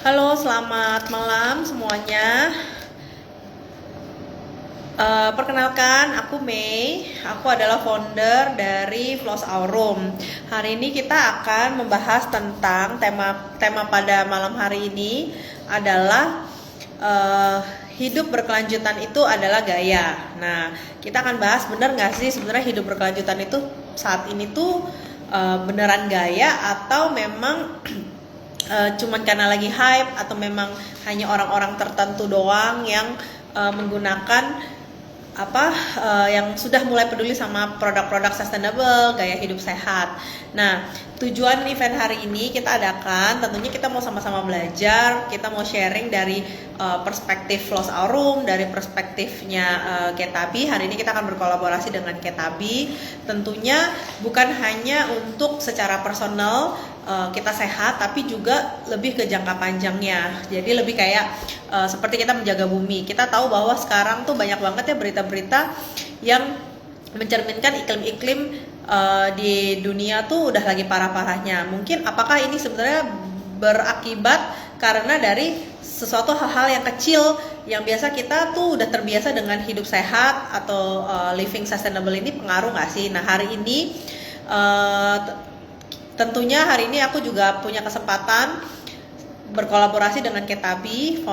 Halo, selamat malam semuanya. Perkenalkan, aku Mei. Aku adalah founder dari Flows Our Room. Hari ini kita akan membahas tentang tema pada malam hari ini adalah hidup berkelanjutan itu adalah gaya. Nah, kita akan bahas bener nggak sih sebenarnya hidup berkelanjutan itu saat ini tuh beneran gaya atau memang cuman karena lagi hype atau memang hanya orang-orang tertentu doang yang menggunakan yang sudah mulai peduli sama produk-produk sustainable, gaya hidup sehat. Nah, tujuan event hari ini kita adakan, tentunya kita mau sama-sama belajar, kita mau sharing dari perspektif Flows Our Room, dari perspektifnya Ketabi. Hari ini kita akan berkolaborasi dengan Ketabi. Tentunya bukan hanya untuk secara personal kita sehat, tapi juga lebih ke jangka panjangnya. Jadi lebih kayak seperti kita menjaga bumi. Kita tahu bahwa sekarang tuh banyak banget ya berita-berita yang mencerminkan iklim-iklim di dunia tuh udah lagi parah-parahnya. Mungkin apakah ini sebenarnya berakibat karena dari sesuatu hal-hal yang kecil yang biasa kita tuh udah terbiasa dengan hidup sehat atau living sustainable ini pengaruh nggak sih? Nah, hari ini tentunya hari ini aku juga punya kesempatan berkolaborasi dengan Ketabi.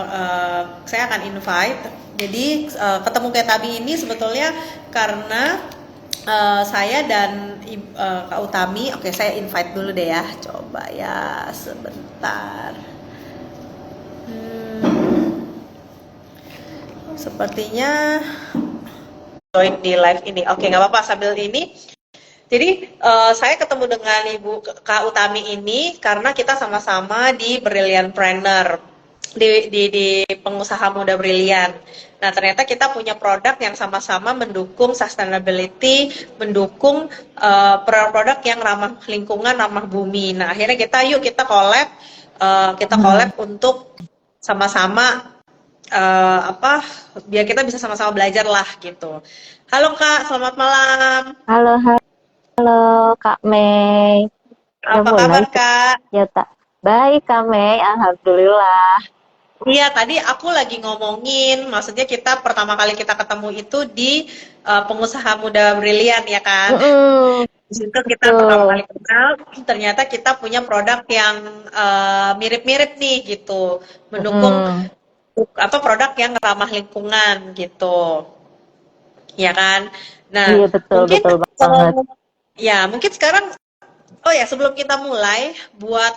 Saya akan invite. Jadi ketemu Ketabi ini sebetulnya karena saya dan Kak Utami. Oke, saya invite dulu deh ya. Coba ya sebentar. Sepertinya join di live ini. Oke, nggak apa-apa sambil ini. Jadi saya ketemu dengan Ibu Kak Utami ini karena kita sama-sama di Brilliant Planner, di pengusaha muda Brilliant. Nah, ternyata kita punya produk yang sama-sama mendukung sustainability, mendukung produk-produk yang ramah lingkungan, ramah bumi. Nah, akhirnya kita collab untuk sama-sama biar kita bisa sama-sama belajar lah gitu. Halo Kak, selamat malam. Halo, halo Kak Mei. Udah Apa mulai kabar Kak? ya tak? Baik Kak Mei, Alhamdulillah. Iya, tadi aku lagi ngomongin, maksudnya kita pertama kali kita ketemu itu di pengusaha muda Brilian ya kan? Mm-mm, Di situ kita pertama kali betul. kenal, ternyata kita punya produk yang mirip-mirip nih gitu, mendukung Mm-mm. produk yang ramah lingkungan gitu, ya kan? Nah, Iya betul mungkin betul banget. mungkin sekarang. Oh ya, sebelum kita mulai, buat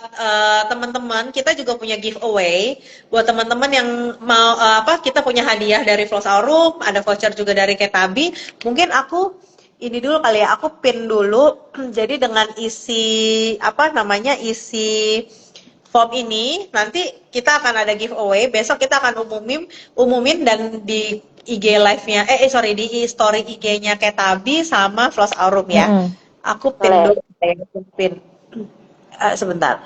teman-teman, kita juga punya giveaway. Buat teman-teman yang mau kita punya hadiah dari Flows Our Room, ada voucher juga dari Ketabi. Mungkin aku ini dulu kali ya, aku pin dulu. Jadi dengan isi form ini, nanti kita akan ada giveaway. Besok kita akan umumin dan di IG live-nya, di story IG-nya Ketabi sama Flows Our Room ya. Mm-mm. Aku pin Boleh. dulu ya, aku pin. Sebentar,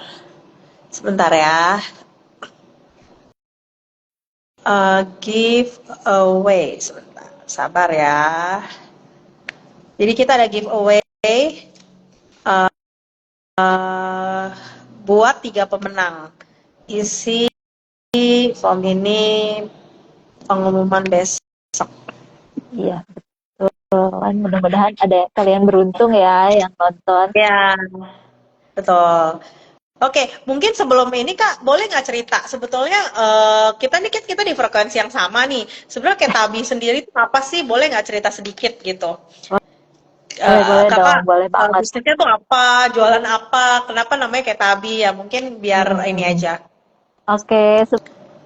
sebentar ya. Give away, sebentar, sabar ya. Jadi kita ada giveaway buat 3 pemenang. Isi form ini pengumuman besok. Iya betul. Kan mudah-mudahan ada kalian beruntung ya yang nonton. Ya, betul. Oke, mungkin sebelum ini Kak, boleh nggak cerita sebetulnya kita di frekuensi yang sama nih. Sebenarnya kayak Tabi sendiri itu apa sih? Boleh nggak cerita sedikit gitu? Boleh boleh dong, Kakak boleh banget. bisnisnya tuh apa? Jualan apa? Kenapa namanya kayak Tabi ya? Mungkin biar ini Mm-mm. aja. Oke,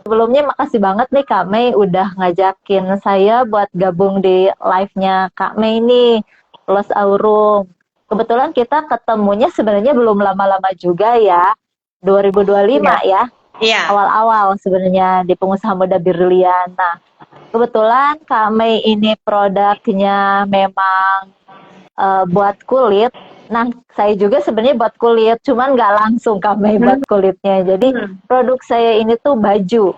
sebelumnya makasih banget nih Kak Mei udah ngajakin saya buat gabung di live-nya Kak Mei nih, Plus Aurum. Kebetulan kita ketemunya sebenarnya belum lama-lama juga ya, 2025 Iya. ya, Iya. awal-awal sebenarnya di Pengusaha Muda Brilian. Nah, kebetulan Kak Mei ini produknya memang buat kulit. Nah, saya juga sebenarnya buat kulit, cuman nggak langsung Kak Mei buat Hmm. kulitnya. Jadi produk saya ini tuh baju, Oh,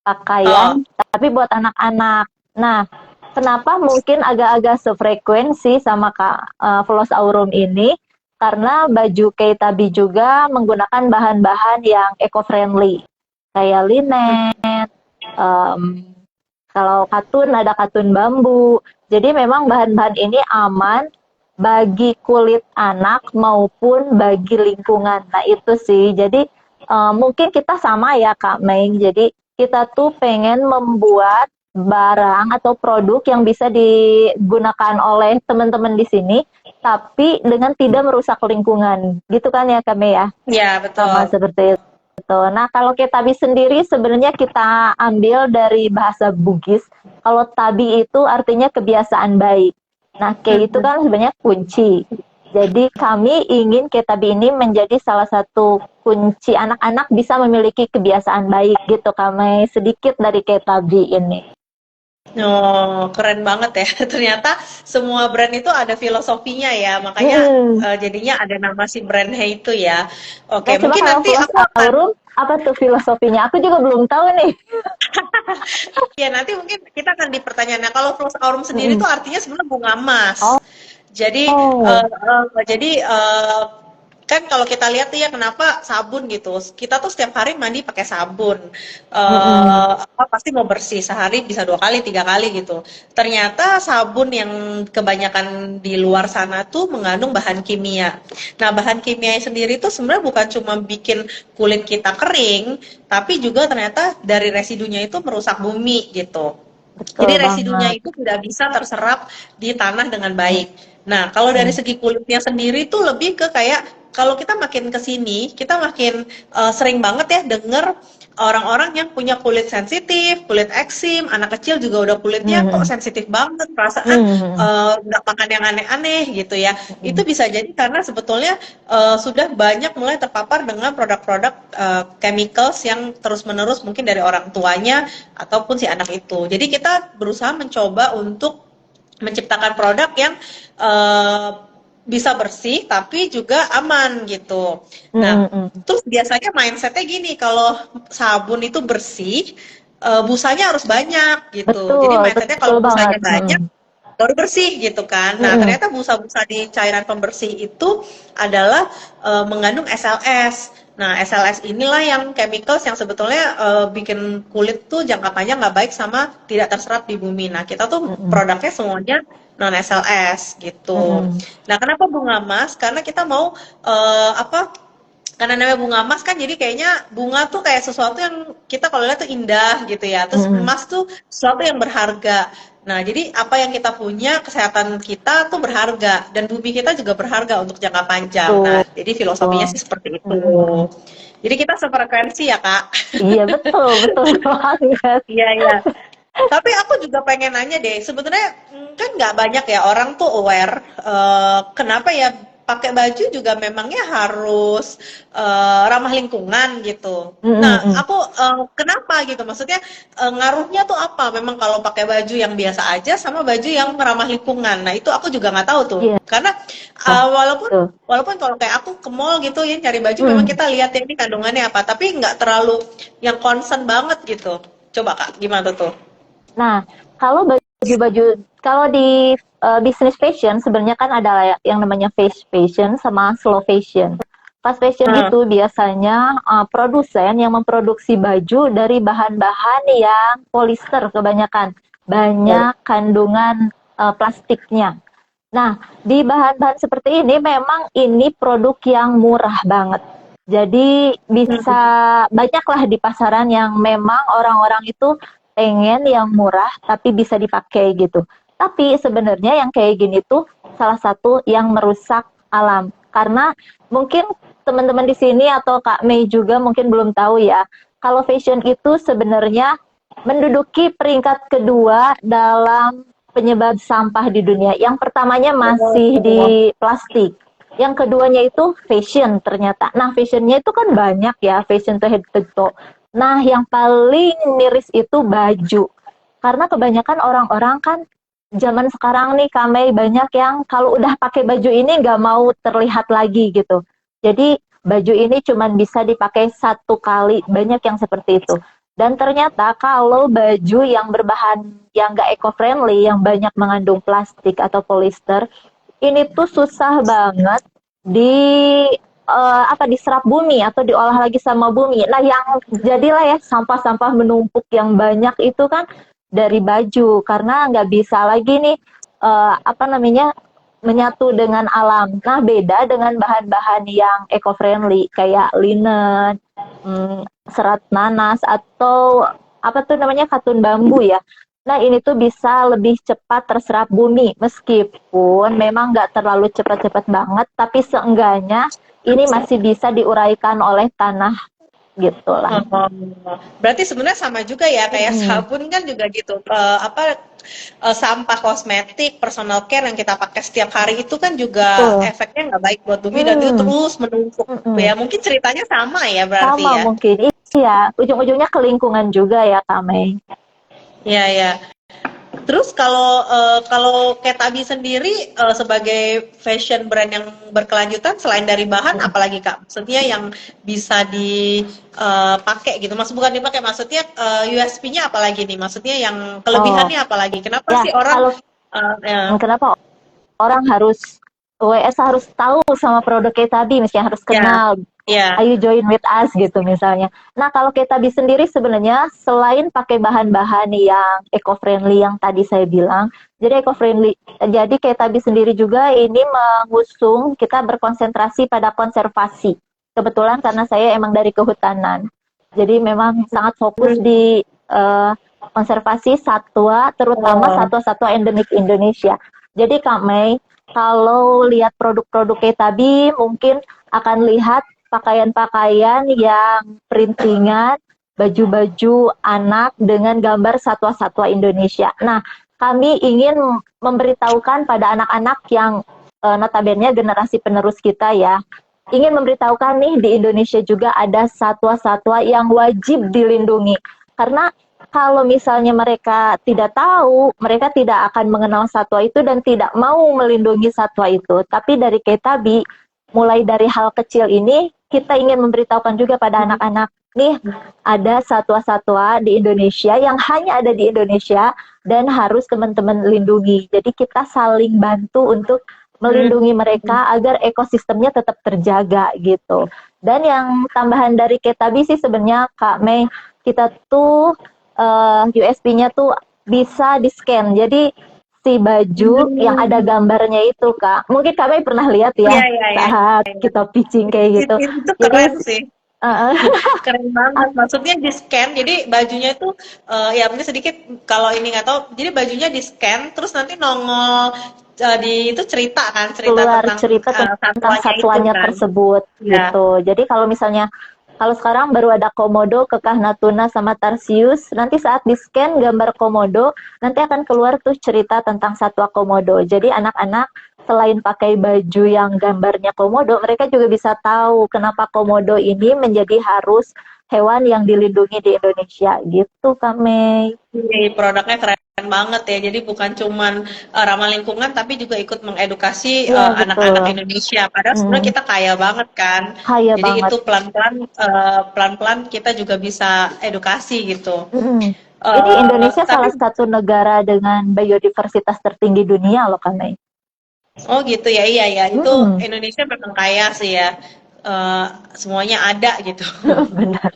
pakaian, tapi buat anak-anak. Nah, kenapa mungkin agak-agak sefrekuensi sama Kak Floss Aurum ini? Karena baju Keitabi juga menggunakan bahan-bahan yang eco-friendly. kayak linen, em, kalau katun ada katun bambu. Jadi memang bahan-bahan ini aman bagi kulit anak maupun bagi lingkungan. Nah itu sih. Jadi mungkin kita sama ya Kak Mei. Jadi kita tuh pengen membuat barang atau produk yang bisa digunakan oleh teman-teman di sini, tapi dengan tidak merusak lingkungan. Gitu kan ya Kak Mei ya? Ya, Sama betul. seperti itu. Nah, kalau tabi sendiri sebenarnya kita ambil dari bahasa Bugis. Kalau tabi itu artinya kebiasaan baik. Nah, kayak itu kan sebenarnya kunci. Jadi kami ingin tabi ini menjadi salah satu kunci anak-anak bisa memiliki kebiasaan baik gitu. Kami sedikit dari tabi ini. Oh, keren banget ya. Ternyata semua brand itu ada filosofinya ya. Makanya Mm-mm. jadinya ada nama si brandnya itu ya. Oke, Nah, coba mungkin kalau nanti Plus aku akan Aurum, apa tuh filosofinya? Aku juga belum tahu nih. ya nanti mungkin kita akan dipertanyakan. Nah, kalau Flos Aurum sendiri Mm-mm. itu artinya sebenarnya bunga emas. Oh, Jadi oh. kan kalau kita lihat tuh ya kenapa sabun gitu. Kita tuh setiap hari mandi pakai sabun. Mm-mm. Pasti mau bersih sehari bisa 2 kali, 3 kali gitu. Ternyata sabun yang kebanyakan di luar sana tuh mengandung bahan kimia. Nah, bahan kimia sendiri tuh sebenarnya bukan cuma bikin kulit kita kering, tapi juga ternyata dari residunya itu merusak bumi gitu. Betul Jadi residunya banget. itu tidak bisa terserap di tanah dengan baik. Nah, kalau dari Mm. segi kulitnya sendiri tuh lebih ke kayak kalau kita makin ke sini, kita makin sering banget ya denger orang-orang yang punya kulit sensitif, kulit eksim, anak kecil juga udah kulitnya kok Mm. sensitif banget, perasaan Mm. nggak makan yang aneh-aneh gitu ya. Itu Mm. bisa jadi karena sebetulnya sudah banyak mulai terpapar dengan produk-produk chemicals yang terus-menerus mungkin dari orang tuanya ataupun si anak itu. Jadi kita berusaha mencoba untuk menciptakan produk yang eh, bisa bersih tapi juga aman gitu. Nah, Mm. Mm. terus biasanya mindsetnya gini, kalau sabun itu bersih, busanya harus banyak gitu. Jadi Betul, mindsetnya betul kalau banget. busanya banyak, Mm. baru bersih gitu kan. Nah, Mm. ternyata busa-busa di cairan pembersih itu adalah mengandung SLS. Nah, SLS inilah yang chemicals yang sebetulnya bikin kulit tuh jangka panjang nggak baik sama tidak terserap di bumi. Nah, kita tuh Mm. produknya semuanya non SLS gitu. Mm. Nah, kenapa bunga emas? Karena kita mau apa? Karena namanya bunga emas kan jadi kayaknya bunga tuh kayak sesuatu yang kita kalau lihat tuh indah gitu ya. Terus Mm. emas tuh sesuatu yang berharga. Nah, jadi apa yang kita punya, kesehatan kita tuh berharga dan bumi kita juga berharga untuk jangka panjang. Nah, Betul. jadi filosofinya sih seperti itu. Mm. Jadi kita sefrekuensi ya, Kak. Iya, betul, betul banget. Iya, iya. Tapi aku juga pengen nanya deh, sebetulnya kan nggak banyak ya orang tuh aware kenapa ya pakai baju juga memangnya harus ramah lingkungan gitu. Nah, Mm. Mm. aku kenapa gitu? Maksudnya ngaruhnya tuh apa? Memang kalau pakai baju yang biasa aja sama baju yang ramah lingkungan. Nah, itu aku juga nggak tahu tuh. Iya, Karena walaupun betul. walaupun kalau kayak aku ke mall gitu ya cari baju memang Mm. kita lihat ya ini kandungannya apa, tapi nggak terlalu yang concern banget gitu. Coba Kak, gimana tuh? Nah, kalau baju-baju, kalau di bisnis fashion sebenarnya kan ada yang namanya fast fashion sama slow fashion. Fast fashion Nah, itu biasanya produsen yang memproduksi baju dari bahan-bahan yang polister kebanyakan, banyak kandungan plastiknya. Nah, di bahan-bahan seperti ini memang ini produk yang murah banget. Jadi bisa banyaklah di pasaran yang memang orang-orang itu pengen yang murah tapi bisa dipakai gitu. Tapi sebenarnya yang kayak gini tuh salah satu yang merusak alam. Karena mungkin teman-teman di sini atau Kak Mei juga mungkin belum tahu ya. Kalau fashion itu sebenarnya menduduki peringkat kedua dalam penyebab sampah di dunia. Yang pertamanya masih di oh, plastik. Yang keduanya itu fashion ternyata. Nah, fashionnya itu kan banyak ya, fashion to head to toe. Nah, yang paling miris itu baju. Karena kebanyakan orang-orang kan zaman sekarang nih Kamei banyak yang kalau udah pakai baju ini nggak mau terlihat lagi gitu. Jadi baju ini cuma bisa dipakai satu kali. Banyak yang seperti itu. Dan ternyata kalau baju yang berbahan yang nggak eco-friendly, yang banyak mengandung plastik atau polister, ini tuh susah banget di apa diserap bumi atau diolah lagi sama bumi. Nah, yang jadilah ya sampah-sampah menumpuk yang banyak itu kan dari baju karena nggak bisa lagi nih apa namanya menyatu dengan alam. Nah, beda dengan bahan-bahan yang eco-friendly kayak linen, serat nanas atau apa tuh namanya katun bambu ya. Nah, ini tuh bisa lebih cepat terserap bumi meskipun memang nggak terlalu cepat-cepat banget, tapi seenggaknya ini masih bisa diuraikan oleh tanah gitulah. Oh, berarti sebenarnya sama juga ya kayak Mm-mm. sabun kan juga gitu. Sampah kosmetik, personal care yang kita pakai setiap hari itu kan juga Betul. efeknya nggak baik buat bumi dan itu Mm, terus menumpuk. mm-mm. Ya mungkin ceritanya sama ya Sama berarti ya. mungkin. Iya, ujung-ujungnya ke lingkungan juga ya, Kak Mei. Ya ya. Terus kalau Ketabi sendiri sebagai fashion brand yang berkelanjutan selain dari bahan apalagi Kak? Maksudnya yang bisa dipakai gitu. Maksud bukan dipakai maksudnya USP-nya apalagi nih? Maksudnya yang Oh, kelebihannya apalagi? Kenapa ya sih orang kalau kenapa orang harus WS harus tahu sama produk Ketabi, misalnya harus ya kenal. ya Ayo join with us gitu misalnya. Nah, kalau Ketabi sendiri sebenarnya selain pakai bahan-bahan yang eco-friendly yang tadi saya bilang, jadi eco-friendly. Jadi Ketabi sendiri juga ini mengusung kita berkonsentrasi pada konservasi. Kebetulan karena saya emang dari kehutanan. Jadi memang sangat fokus hmm. di konservasi satwa, terutama Oh. satwa-satwa endemik Indonesia. Jadi Kak Mei, kalau lihat produk-produk Ketabi mungkin akan lihat pakaian-pakaian yang printingan, baju-baju anak dengan gambar satwa-satwa Indonesia. Nah, kami ingin memberitahukan pada anak-anak yang notabene generasi penerus kita ya, ingin memberitahukan nih di Indonesia juga ada satwa-satwa yang wajib dilindungi. Karena kalau misalnya mereka tidak tahu, mereka tidak akan mengenal satwa itu dan tidak mau melindungi satwa itu. Tapi dari Ketabi, mulai dari hal kecil ini, kita ingin memberitahukan juga pada anak-anak, nih ada satwa-satwa di Indonesia yang hanya ada di Indonesia dan harus teman-teman lindungi. Jadi kita saling bantu untuk Hmm. melindungi mereka agar ekosistemnya tetap terjaga gitu. Dan yang tambahan dari Ketabi sih sebenarnya Kak Mei, kita tuh USP-nya tuh bisa di-scan. Jadi si baju yang ada Hmm. gambarnya itu Kak. Mungkin Kak Mei pernah lihat Iya ya iya iya. saat kita pitching kayak gitu. Itu Jadi keren sih. uh, Keren banget. Maksudnya di scan, jadi bajunya itu ya mungkin sedikit kalau ini nggak tahu. Jadi bajunya di scan, terus nanti nongol di itu cerita kan, cerita keluar tentang cerita tentang satuannya itu satuannya kan. tersebut Ya. gitu. Jadi kalau misalnya kalau sekarang baru ada komodo, kekah natuna sama tarsius, nanti saat di-scan gambar komodo, nanti akan keluar tuh cerita tentang satwa komodo. Jadi anak-anak selain pakai baju yang gambarnya komodo, mereka juga bisa tahu kenapa komodo ini menjadi harus hewan yang dilindungi di Indonesia gitu, Kak Mei. Ini produknya keren banget ya. Jadi bukan cuman ramah lingkungan, tapi juga ikut mengedukasi Iya, anak-anak betul. Indonesia. Padahal sebenarnya Hmm, kita kaya banget kan. kaya Jadi banget. itu pelan-pelan kita juga bisa edukasi gitu. Mm. Ini Indonesia Tapi salah satu negara dengan biodiversitas tertinggi dunia loh, Kak Mei. oh gitu ya, iya ya. Itu Mm-mm. Indonesia memang kaya sih ya. Eh, Semuanya ada gitu. Benar.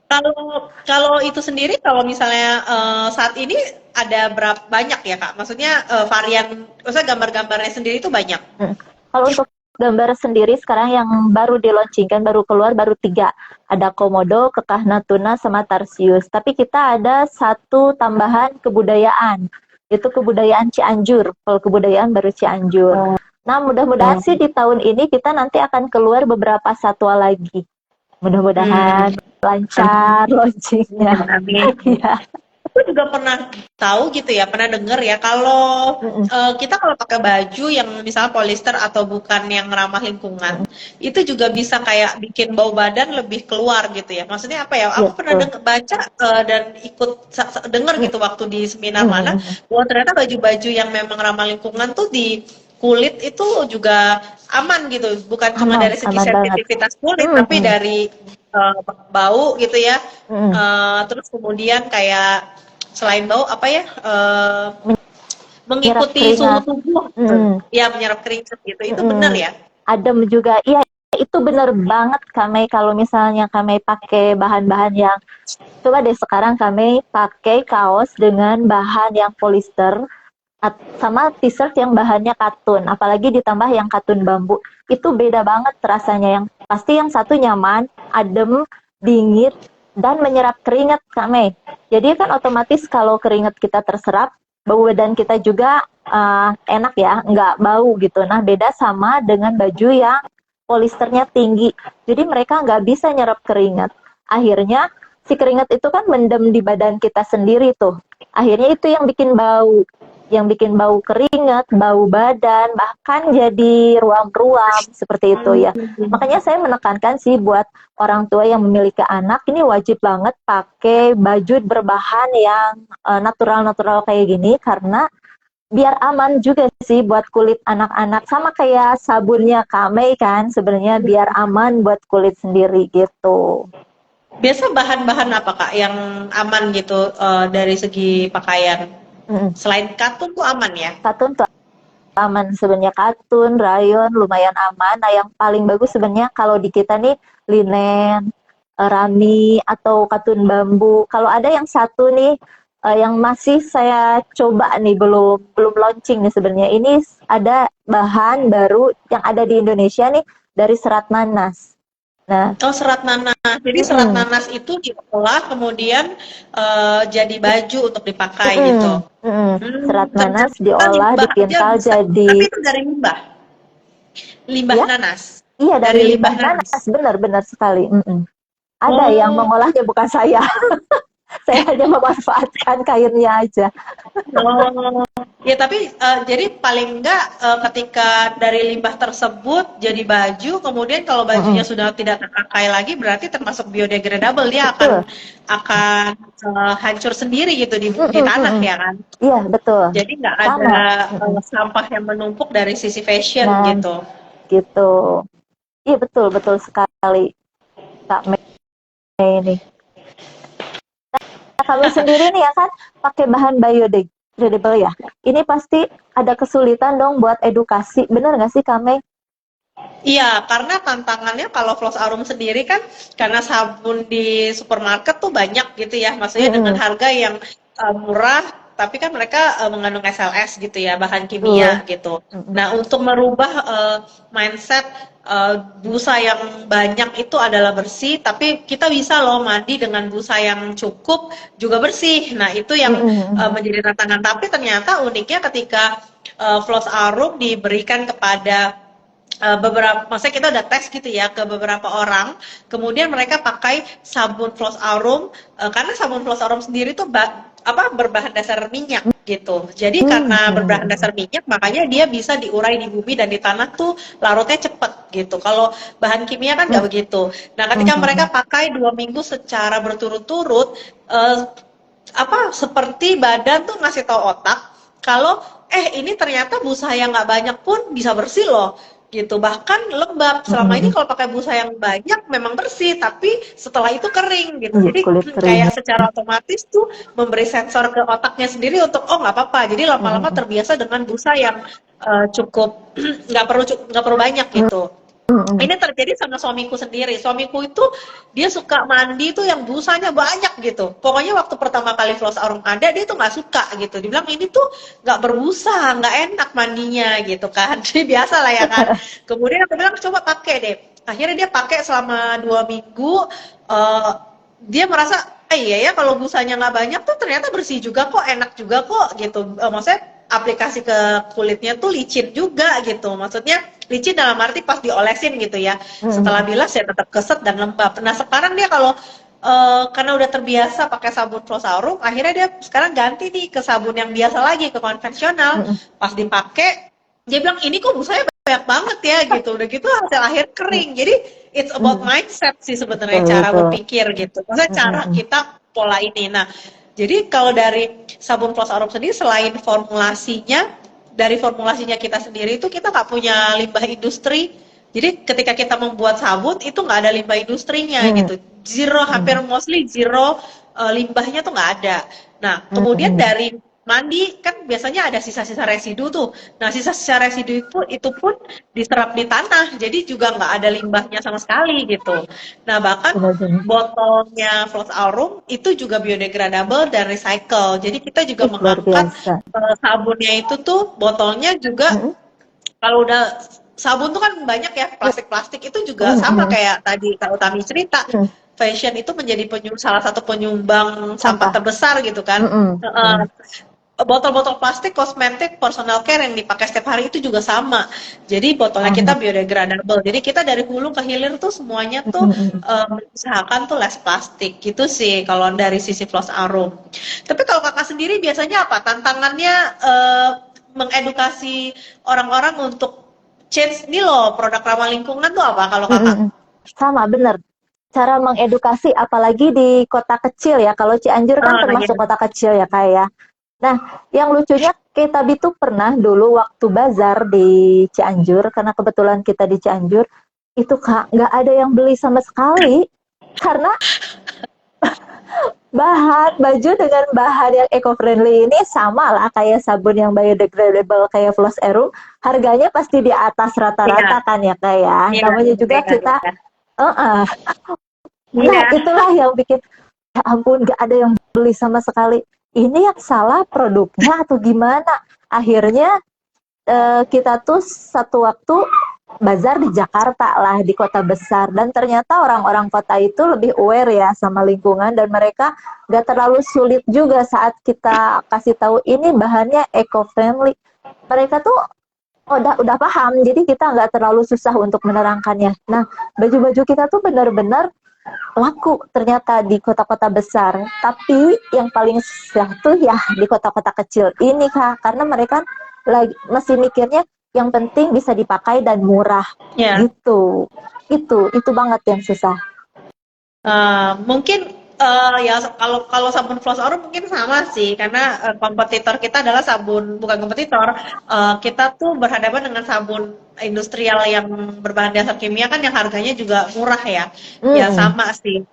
Kalau kalau itu sendiri, kalau misalnya saat ini ada berapa banyak ya Kak? Maksudnya maksudnya gambar-gambarnya sendiri itu banyak. Mm. Kalau untuk gambar sendiri sekarang yang baru di launchingkan, baru keluar, baru 3. Ada Komodo, Kekah Natuna, sama Tarsius. Tapi kita ada satu tambahan kebudayaan. Itu kebudayaan Cianjur. Kalau kebudayaan baru Cianjur. Oh. Nah, mudah-mudahan sih di tahun ini kita nanti akan keluar beberapa satwa lagi. Hmm, Mudah-mudahan lancar launchingnya. amin. Ya. Aku juga pernah tahu gitu ya, pernah denger ya kalau Mm-mm. kita kalau pakai baju yang misalnya polyester atau bukan yang ramah lingkungan, itu juga bisa kayak bikin bau badan lebih keluar gitu ya. Maksudnya apa ya? Iya, Aku pernah betul. baca dan ikut denger gitu waktu di seminar mana, Mm-mm. bahwa ternyata baju-baju yang memang ramah lingkungan tuh di kulit itu juga aman gitu, bukan cuma Aman, dari segi aman banget. sensitivitas kulit, tapi Mm-mm. dari bau gitu ya. Mm-mm. Terus kemudian kayak selain bau apa ya, Menyerap mengikuti suhu keringat. tubuh, Mm-mm. ya menyerap keringat gitu, itu benar Mm-mm. ya? Adem juga. Iya, itu bener banget kami kalau misalnya kami pakai bahan-bahan yang coba deh sekarang kami pakai kaos dengan bahan yang polyester sama t-shirt yang bahannya katun, apalagi ditambah yang katun bambu, itu beda banget rasanya. Yang pasti yang satu nyaman, adem, dingin, dan menyerap keringat kami. Jadi kan otomatis kalau keringat kita terserap, bau badan kita juga enak ya, nggak bau gitu. Nah beda sama dengan baju yang polisternya tinggi. Jadi mereka nggak bisa nyerap keringat. Akhirnya si keringat itu kan mendem di badan kita sendiri tuh. Akhirnya itu yang bikin bau keringat, bau badan, bahkan jadi ruam-ruam seperti itu ya. Makanya saya menekankan sih buat orang tua yang memiliki anak, ini wajib banget pakai baju berbahan yang natural-natural kayak gini, karena biar aman juga sih buat kulit anak-anak. Sama kayak sabunnya Kak kan, sebenarnya biar aman buat kulit sendiri gitu. Biasa bahan-bahan apa Kak yang aman gitu dari segi pakaian? Selain katun tuh aman ya? Katun tuh aman sebenarnya, katun, rayon lumayan aman. Nah yang paling bagus sebenarnya kalau di kita nih linen, rami atau katun bambu. Kalau ada yang satu nih yang masih saya coba nih belum launching nih sebenarnya. Ini ada bahan baru yang ada di Indonesia nih dari serat nanas. Nah, serat nanas. Jadi serat nanas itu diolah kemudian jadi baju untuk dipakai gitu. Serat nanas diolah, dipintal jadi. Tapi itu dari limbah. Limbah ya? Nanas. Iya dari limbah nanas. Benar sekali. Ada yang mengolahnya, bukan saya. Saya hanya memanfaatkan kainnya aja. Ya tapi jadi paling enggak ketika dari limbah tersebut jadi baju, kemudian kalau bajunya sudah tidak terpakai lagi berarti termasuk biodegradable, dia akan hancur sendiri gitu di tanah ya kan? Iya betul. Jadi nggak ada sampah yang menumpuk dari sisi fashion gitu. Gitu. Iya betul sekali Kak Mei ini. Kalau sendiri nih ya kan pakai bahan biodegradable ya. Ini pasti ada kesulitan dong buat edukasi. Bener nggak sih Kame? Iya, karena tantangannya kalau Floss Arum sendiri kan karena sabun di supermarket tuh banyak gitu ya. Maksudnya dengan harga yang murah, tapi kan mereka mengandung SLS gitu ya, bahan kimia gitu. Nah, untuk merubah mindset busa yang banyak itu adalah bersih, tapi kita bisa loh mandi dengan busa yang cukup juga bersih. Nah, itu yang menjadi tantangan. Tapi ternyata uniknya ketika Floss Arum diberikan kepada beberapa, maksudnya kita udah tes gitu ya ke beberapa orang, kemudian mereka pakai sabun Floss Arum karena sabun Floss Arum sendiri tuh berbahan dasar minyak gitu. Jadi karena berbahan dasar minyak, makanya dia bisa diurai di bumi dan di tanah tuh larutnya cepet gitu. Kalau bahan kimia kan nggak begitu. Nah, ketika mereka pakai 2 minggu secara berturut-turut, seperti badan tuh ngasih tahu otak kalau ini ternyata busa yang nggak banyak pun bisa bersih loh gitu, bahkan lembab. Selama ini kalau pakai busa yang banyak memang bersih, tapi setelah itu kering gitu. Jadi kayak secara otomatis tuh memberi sensor ke otaknya sendiri untuk nggak apa-apa. Jadi lama-lama terbiasa dengan busa yang cukup nggak perlu banyak gitu. Ini terjadi sama suamiku sendiri. Suamiku itu dia suka mandi tuh yang busanya banyak gitu. Pokoknya waktu pertama kali Floss Arum ada, dia tuh nggak suka gitu. Dibilang ini tuh nggak berbusa, nggak enak mandinya gitu kan. Jadi biasa lah ya kan. Kemudian aku bilang coba pakai deh. Akhirnya dia pakai selama 2 minggu. Dia merasa, iya ya kalau busanya nggak banyak tuh ternyata bersih juga kok, enak juga kok gitu. Maksudnya aplikasi ke kulitnya tuh licin juga gitu. Maksudnya licin dalam arti pas diolesin gitu ya. Setelah bilas ya tetap keset dan lembab. Nah sekarang dia kalau karena udah terbiasa pakai sabun Floss Arum, akhirnya dia sekarang ganti nih ke sabun yang biasa lagi, ke konvensional. Pas dipakai, dia bilang ini kok busanya banyak banget ya gitu. Udah gitu hasil akhir kering. Jadi it's about mindset sih sebenarnya, cara berpikir gitu. Maksudnya cara kita pola ini. Nah, jadi kalau dari sabun Floss Arum sendiri, selain dari formulasinya kita sendiri itu kita nggak punya limbah industri. Jadi ketika kita membuat sabun itu nggak ada limbah industrinya gitu. Hampir mostly zero limbahnya tuh nggak ada. Nah, kemudian dari mandi kan biasanya ada sisa-sisa residu tuh. Nah, sisa-sisa residu itu pun diserap di tanah, jadi juga nggak ada limbahnya sama sekali gitu. Nah, bahkan benar-benar. botolnya Floss Aurum itu juga biodegradable dan recycle. Jadi kita juga Ih, luar mengangkat biasa. sabunnya itu tuh botolnya juga Mm-mm. kalau udah sabun tuh kan banyak ya plastik-plastik itu juga sama Mm-mm. kayak tadi Kak Utami cerita. Mm. Fashion itu menjadi salah satu penyumbang sampah Sampah. terbesar gitu kan. Mm-mm. Mm. Botol-botol plastik, kosmetik, personal care yang dipakai setiap hari itu juga sama. Jadi botolnya kita Mm. biodegradable. Jadi kita dari hulu ke hilir tuh semuanya tuh Mm-mm. mengusahakan tuh less plastik gitu sih kalau dari sisi Floss Arum. Tapi kalau kakak sendiri biasanya apa? Tantangannya mengedukasi orang-orang untuk change nih loh produk ramah lingkungan tuh apa kalau kakak? Mm-mm. Sama, benar. Cara mengedukasi, apalagi di kota kecil ya. Kalau Cianjur kan Ah, ya. termasuk kota kecil ya, Kak ya. Nah, yang lucunya kita itu pernah dulu waktu bazar di Cianjur, karena kebetulan kita di Cianjur, itu Kak, nggak ada yang beli sama sekali. Karena baju dengan bahan yang eco-friendly ini sama lah kayak sabun yang biodegradable kayak Floss Arum, harganya pasti di atas Iya, rata-rata kan ya, Kak ya. iya, Namanya juga iya, kita, iya. nah Iya, itulah yang bikin, ya ampun, gak ada yang beli sama sekali. Ini yang salah produknya atau gimana? Akhirnya kita tuh satu waktu bazar di Jakarta lah, di kota besar. Dan ternyata orang-orang kota itu lebih aware ya sama lingkungan, dan mereka gak terlalu sulit juga saat kita kasih tahu ini bahannya eco-friendly. Mereka tuh udah paham, jadi kita nggak terlalu susah untuk menerangkannya. Nah, baju-baju kita tuh benar-benar laku ternyata di kota-kota besar. Tapi yang paling susah tuh ya di kota-kota kecil ini Kak, karena mereka lagi masih mikirnya yang penting bisa dipakai dan murah iya. gitu. Itu banget yang susah. Mungkin ya kalau kalau sabun Floss Arum mungkin sama sih karena kompetitor kita adalah sabun bukan kompetitor kita tuh berhadapan dengan sabun industrial yang berbahan dasar kimia kan yang harganya juga murah ya ya Hmm, sama sih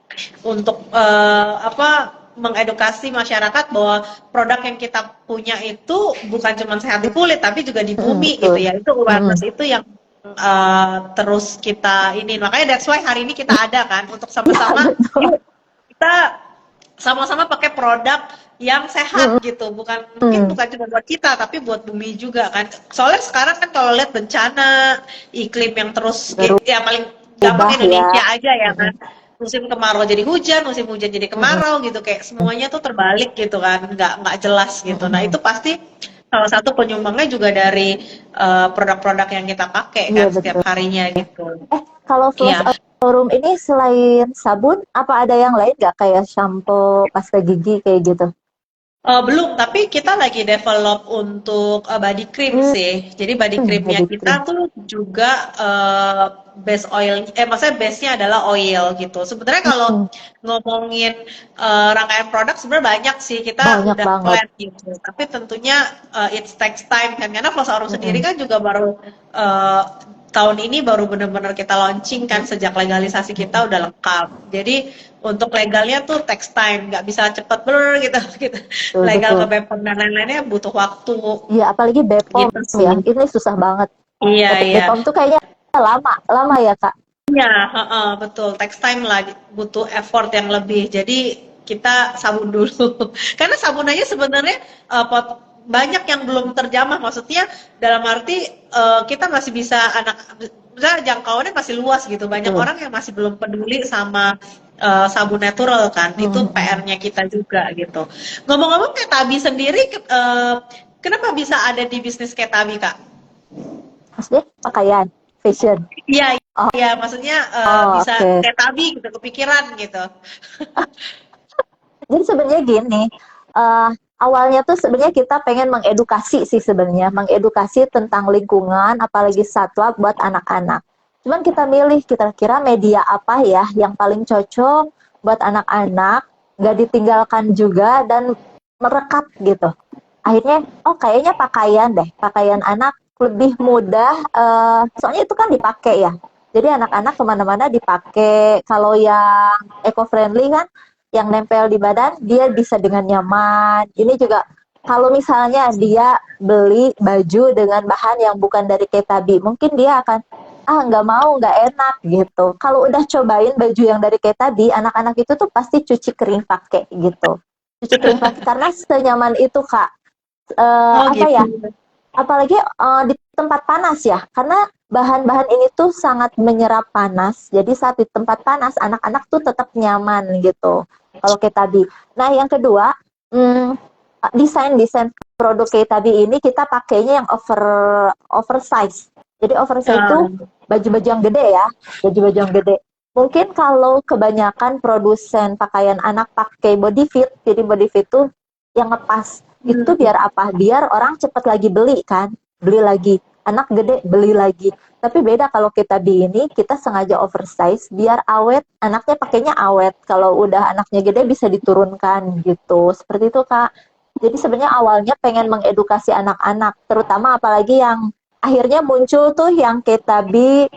untuk apa mengedukasi masyarakat bahwa produk yang kita punya itu bukan cuma sehat di kulit tapi juga di bumi gitu betul. ya itu Hmm, awareness itu yang terus kita ini makanya that's why hari ini kita ada kan untuk ya sama-sama betul. yuk kita sama-sama pakai produk yang sehat Hmm, gitu bukan mungkin hmm, bukan cuma buat kita tapi buat bumi juga kan soalnya sekarang kan kalau lihat bencana iklim yang terus ya paling gampang berubah ya. Indonesia aja ya kan Hmm, musim kemarau jadi hujan musim hujan jadi hmm, kemarau gitu kayak semuanya tuh terbalik gitu kan nggak jelas gitu nah hmm. itu pasti salah satu penyumbangnya juga dari produk-produk yang kita pakai Iya kan setiap betul. harinya gitu. Kalau Floss Iya. Aurum ini selain sabun, apa ada yang lain nggak kayak shampoo, pasta gigi kayak gitu? Belum, tapi kita lagi develop untuk body cream Hmm, sih. Jadi body creamnya body kita cream. tuh juga base oil, maksudnya base-nya adalah oil gitu. Sebenarnya kalau Hmm, ngomongin rangkaian produk sebenarnya banyak sih. Kita banyak udah banget. plan gitu. Tapi tentunya it takes time kan. Karena Floss Aurum sendiri Hmm, kan juga baru eh, tahun ini baru benar-benar kita launching kan sejak legalisasi kita udah lengkap. Jadi untuk legalnya tuh text time, nggak bisa cepet blur gitu, gitu. betul Legal ke betul. BPOM dan lain-lainnya butuh waktu Iya, apalagi Bepom gitu ya. sih. Ini susah banget. Iya, Dapet iya. Bepom tuh kayaknya lama, lama ya Kak. Iya, heeh, betul. Text time lah, butuh effort yang lebih. Jadi kita sabun dulu. Karena sabun aja sebenarnya banyak yang belum terjamah. Maksudnya dalam arti kita masih bisa misalnya jangkauannya masih luas gitu. Banyak Betul. orang yang masih belum peduli sama sabun natural kan. Itu Hmm. PR-nya kita juga gitu. Ngomong-ngomong kayak Tabi sendiri, kenapa bisa ada di bisnis kayak Tabi, Kak? Maksudnya pakaian, fashion. Iya, Oh, iya, maksudnya oh, bisa oke. kayak Tabi gitu, kepikiran gitu. Jadi sebenarnya gini, eh, awalnya tuh sebenarnya kita pengen mengedukasi sih sebenarnya, mengedukasi tentang lingkungan, apalagi satwa buat anak-anak. Cuman kita milih kira-kira media apa ya yang paling cocok buat anak-anak, nggak ditinggalkan juga dan merekat gitu. Akhirnya, oh kayaknya pakaian deh, pakaian anak lebih mudah, soalnya itu kan dipakai ya. Jadi anak-anak kemana-mana dipakai. Kalau yang eco-friendly kan yang nempel di badan dia bisa dengan nyaman. Ini juga kalau misalnya dia beli baju dengan bahan yang bukan dari Ketabi, mungkin dia akan nggak mau, nggak enak gitu. Kalau udah cobain baju yang dari Ketabi, anak-anak itu tuh pasti cuci kering pakai gitu. Cuci kering pakai karena senyaman itu Kak. Oh Apa gitu. ya? Apalagi di tempat panas ya, karena bahan-bahan ini tuh sangat menyerap panas. Jadi saat di tempat panas, anak-anak tuh tetap nyaman gitu. Kalau kayak tadi. Nah, yang kedua, hmm, desain produk kayak tadi ini kita pakainya yang oversize. Jadi oversize itu Um, baju-baju yang gede ya, baju-baju yang gede. Mungkin kalau kebanyakan produsen pakaian anak pakai body fit, jadi body fit tuh yang ngepas itu biar apa? Biar orang cepat lagi beli kan, beli lagi. Anak gede beli lagi. Tapi beda kalau kita di ini, kita sengaja oversize biar awet, anaknya pakainya awet. Kalau udah anaknya gede bisa diturunkan gitu. Seperti itu Kak. Jadi sebenarnya awalnya pengen mengedukasi anak-anak, terutama apalagi yang akhirnya muncul tuh yang Ketabi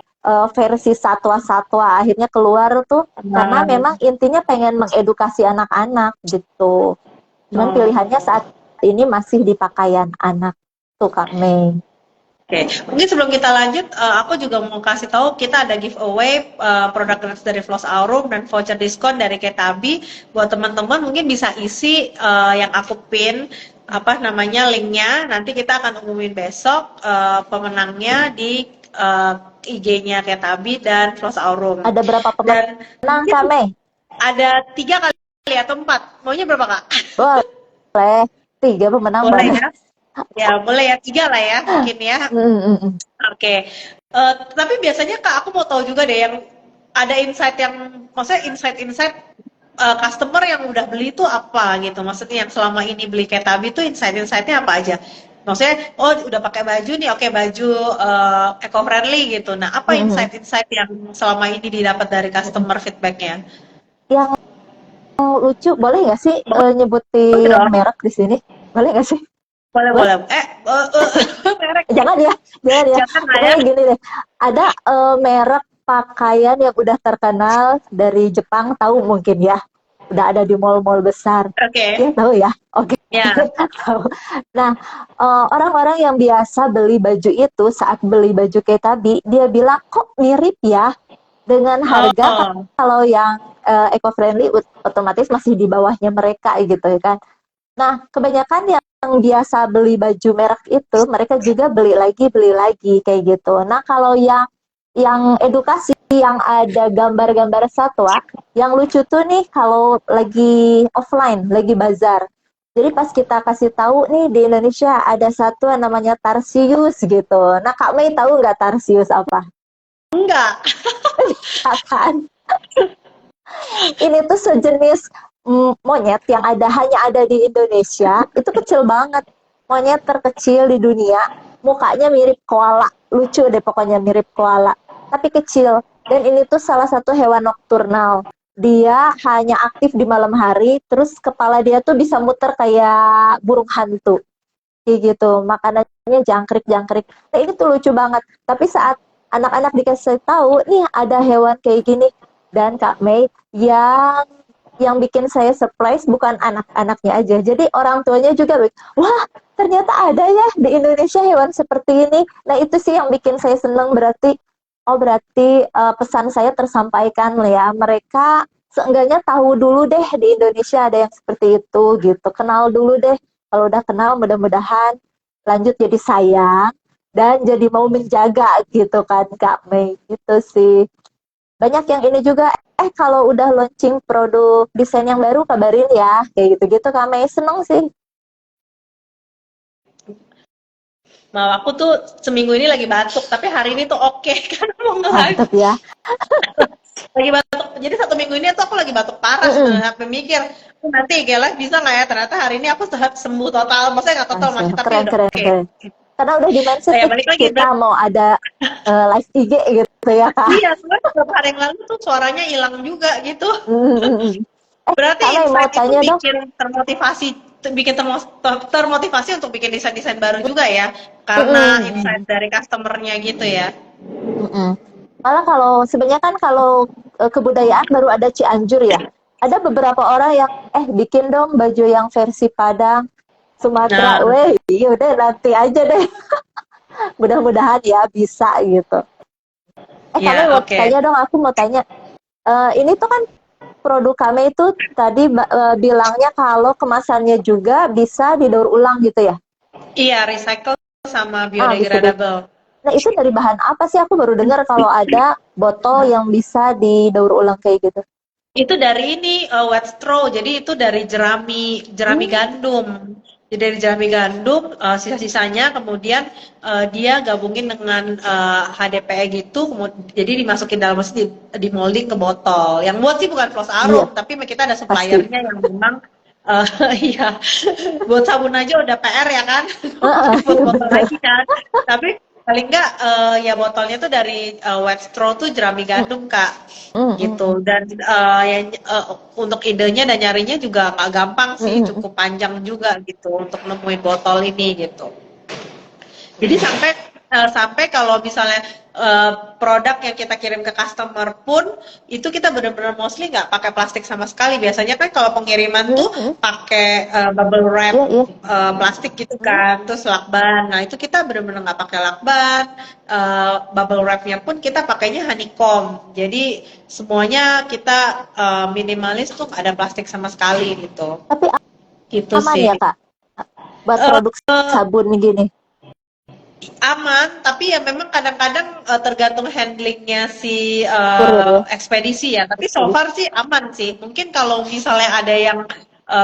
versi satwa-satwa akhirnya keluar tuh karena memang intinya pengen mengedukasi anak-anak gitu. Cuman oh. pilihannya saat ini masih di pakaian anak tuh Kak Mei. Oke, mungkin sebelum kita lanjut, aku juga mau kasih tahu kita ada giveaway produk gratis dari Floss Aurum dan voucher diskon dari Ketabi. Buat teman-teman mungkin bisa isi yang aku pin apa namanya linknya. Nanti kita akan umumin besok pemenangnya di IG-nya Ketabi dan Floss Aurum. Ada berapa Dan pemenang Kak mungkin Mei? ada 3 kali atau 4. Maunya berapa Kak? Boleh. 3 pemenang Boleh boleh. ya? Ya boleh ya 3 lah ya mungkin ya. Oke, tapi biasanya Kak, aku mau tahu juga deh yang ada insight yang, maksudnya insight-insight customer yang udah beli itu apa gitu? Maksudnya yang selama ini beli Ketabi tuh insight-insightnya apa aja? Maksudnya, oh udah pakai baju nih, oke baju eco-friendly gitu. Nah, apa insight-insight yang selama ini didapat dari customer feedbacknya? Yang lucu boleh nggak sih Boleh nyebutin dong, merek di sini? Boleh nggak sih? boleh Boleh? boleh. Merek Jangan ya, jangan ya. jangan lah ya. Pokoknya gini deh. Ada merek pakaian yang udah terkenal dari Jepang, tahu mungkin ya. Udah ada di mall-mall besar. Oke, Ya tahu ya. Oke. ya. Tahu. Nah, orang-orang yang biasa beli baju itu saat beli baju kayak tadi, dia bilang kok mirip ya dengan harga Oh, kalau yang eco-friendly otomatis masih di bawahnya mereka gitu ya kan. Nah, kebanyakan yang biasa beli baju merek itu, mereka juga beli lagi kayak gitu. Nah, kalau yang edukasi yang ada gambar-gambar satwa, yang lucu tuh nih kalau lagi offline, lagi bazar. Jadi pas kita kasih tahu nih di Indonesia ada satwa namanya Tarsius gitu. Nah, Kak Mei tahu nggak Tarsius apa? enggak. Akan ini tuh sejenis monyet yang hanya ada di Indonesia. Itu kecil banget. Monyet terkecil di dunia. Mukanya mirip koala. Lucu deh pokoknya mirip koala. Tapi kecil. Dan ini tuh salah satu hewan nokturnal. Dia hanya aktif di malam hari. Terus kepala dia tuh bisa muter kayak burung hantu. Kayak gitu. Makanannya jangkrik-jangkrik. Nah ini tuh lucu banget. Tapi saat anak-anak dikasih tahu, nih ada hewan kayak gini. Dan Kak Mei, yang bikin saya surprise bukan anak-anaknya aja. Jadi orang tuanya juga, wah ternyata ada ya di Indonesia hewan seperti ini. Nah itu sih yang bikin saya senang berarti. Oh berarti pesan saya tersampaikan ya. Mereka seenggaknya tahu dulu deh di Indonesia ada yang seperti itu gitu. Kenal dulu deh. Kalau udah kenal mudah-mudahan lanjut jadi sayang dan jadi mau menjaga gitu kan Kak Mei. Gitu sih. Banyak yang ini juga, kalau udah launching produk desain yang baru kabarin ya, kayak gitu-gitu kami seneng sih. Mau aku tuh seminggu ini lagi batuk, tapi hari ini tuh oke karena mau nge-live. Mantep ya. Lagi batuk. Jadi 1 minggu ini tuh aku lagi batuk parah sebenarnya. Sampai mikir, nanti live bisa nggak ya? Ternyata hari ini aku sembuh total. Maksudnya nggak total masih, tapi Keren, udah keren, oke. keren. Karena udah di mindset Oh ya nih, balik lagi. kita mau ada live IG gitu ya Kak. Iya, sebenarnya beberapa hari yang lalu tuh suaranya hilang juga gitu. Mm, mm, mm. Berarti Kak Mei mau insight itu tanya dong. bikin termotivasi untuk bikin desain-desain baru juga ya. Mm, Karena mm, insight mm. dari customer-nya gitu ya. Mm-mm. Malah kalau sebenarnya kan kalau kebudayaan baru ada Cianjur ya. Ada beberapa orang yang bikin dong baju yang versi Padang. Sumatera, Nah, weh, iya udah nanti aja deh. Mudah-mudahan ya bisa gitu. Kami ya mau oke. tanya dong, aku mau tanya. Ini tuh kan produk kami itu tadi bilangnya kalau kemasannya juga bisa didaur ulang gitu ya? Iya, recycle sama Bisa deh. biodegradable. Nah, itu dari bahan apa sih? Aku baru dengar kalau ada botol yang bisa didaur ulang kayak gitu. Itu dari ini wet straw, jadi itu dari jerami Hmm, gandum. Jadi dari jerami gandum, sisa-sisanya kemudian dia gabungin dengan HDPE gitu, jadi dimasukin dalam mesin di molding ke botol. Yang buat sih bukan Flos Arum, iya, tapi kita ada pasti. suppliernya yang memang iya, buat sabun aja udah PR ya kan, Heeh, pakai buat iya botol betul. lagi kan. Tapi paling enggak ya botolnya tuh dari wet straw tuh jerami Hmm, gandum Kak hmm, gitu. Dan untuk idenya dan nyarinya juga nggak gampang sih, hmm. cukup panjang juga gitu untuk nemuin botol ini gitu. Jadi sampai kalau misalnya produk yang kita kirim ke customer pun itu kita benar-benar mostly nggak pakai plastik sama sekali. Biasanya kan kalau pengiriman Hmm, tuh pakai bubble wrap iya, iya. plastik gitu Hmm, kan, terus lakban. Nah itu kita benar-benar nggak pakai lakban. Bubble wrapnya pun kita pakainya honeycomb. Jadi semuanya kita minimalis tuh nggak ada plastik sama sekali gitu. tapi Gitu aman sih. ya, Kak? Buat Eh, produk sabun gini. Aman, tapi ya memang kadang-kadang tergantung handlingnya si Kurir ya. ekspedisi ya. Tapi so Ekspedisi. far sih aman sih. Mungkin kalau misalnya ada yang